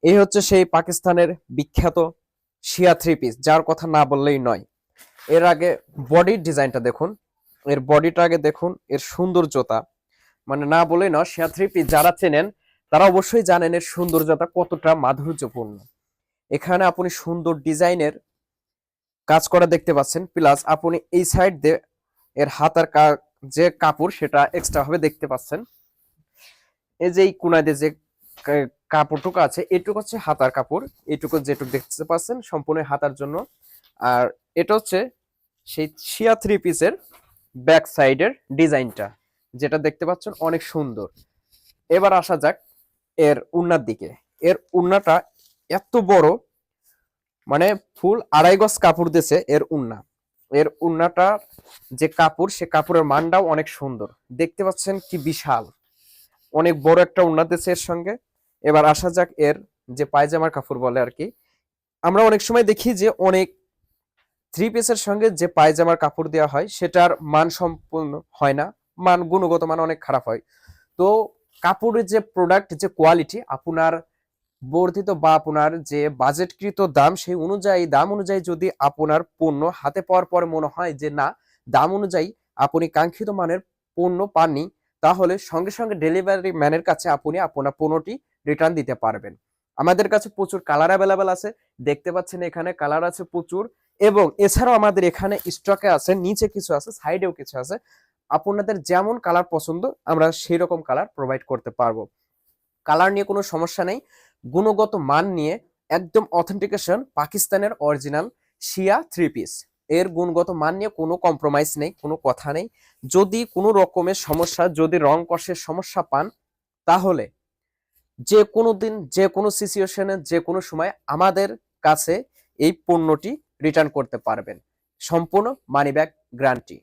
এই হচ্ছে সেই পাকিস্তানের বিখ্যাত শিয়া থ্রি পিস, যার কথা না বললেই নয়। এর আগে বডির ডিজাইনটা দেখুন, এর বডিটা আগে দেখুন, এর সৌন্দর্যতা মানে না বলেই নয়। শিয়া থ্রি পিস যারা চেনেন তারা অবশ্যই জানেন এর সৌন্দর্যতা কতটা মাধুর্যপূর্ণ। এখানে আপনি সুন্দর ডিজাইনের কাজ করা দেখতে পাচ্ছেন, প্লাস আপনি এই সাইড দিয়ে এর হাতার যে কাপড় সেটা এক্সট্রা ভাবে দেখতে পাচ্ছেন। এই যে এই কোনায় দিয়ে যে কাপড়টুকু আছে এটুকু হচ্ছে হাতার কাপড়, এটুকু যেটুকু দেখতে পাচ্ছেন সম্পূর্ণ হাতার জন্য। আর এটা হচ্ছে সেই শিয়া থ্রি পিসের ব্যাক সাইডের ডিজাইনটা, যেটা দেখতে পাচ্ছেন অনেক সুন্দর। এবার আসা যাক এর উন্নার দিকে। এর উন্নাটা এত বড়, মানে ফুল 2.5 গজ কাপড় দিয়েছে এর উন্না। এর উন্নাটা যে কাপড়, সে কাপড়ের মানটাও অনেক সুন্দর, দেখতে পাচ্ছেন কি বিশাল, অনেক বড় একটা উন্না দিয়েছে এর সঙ্গে। এবার আসা যাক এর যে পায়জামার কাপড় বলে আর কি, আমরা অনেক সময় দেখি যে অনেক থ্রি পিসের সঙ্গে যে পায়জামার কাপড় দেওয়া হয় সেটার মান সম্পূর্ণ হয় না, গুণগত মান অনেক খারাপ হয়। তো কাপড়ের যে প্রোডাক্ট, যে কোয়ালিটি আপনার বর্ধিত বা আপনার যে বাজেটকৃত দাম, সেই অনুযায়ী দাম অনুযায়ী যদি আপনার পণ্য হাতে পাওয়ার পরে মনে হয় যে না, দাম অনুযায়ী আপনি কাঙ্ক্ষিত মানের পণ্য পাননি, তাহলে সঙ্গে সঙ্গে ডেলিভারি ম্যানের কাছে আপনি আপনার পণ্যটি রিটার্ন দিতে পারবেন। আমাদের কাছে প্রচুর কালার অ্যাভেলেবেল আছে, দেখতে পাচ্ছেন এখানে কালার আছে প্রচুর। এবং এছাড়াও আমাদের এখানে স্টকে আছে, নিচে কিছু আছে, সাইডেও কিছু আছে। আপনাদের যেমন কালার পছন্দ আমরা সেই রকম কালার প্রোভাইড করতে পারবো। কালার নিয়ে কোনো সমস্যা নেই, গুণগত মান নিয়ে একদম অথেন্টিকেশন পাকিস্তানের অরিজিনাল শিয়া থ্রি পিস, এর গুণগত মান নিয়ে কোনো কম্প্রোমাইজ নেই, কোনো কথা নেই। যদি কোনো রকমের সমস্যা, যদি রং কষের সমস্যা পান, তাহলে যে কোনো দিন, যে কোনো সিচুয়েশনে, যে কোনো সময় আমাদের কাছে এই পণ্যটি রিটার্ন করতে পারবেন, সম্পূর্ণ মানি ব্যাক গ্যারান্টি।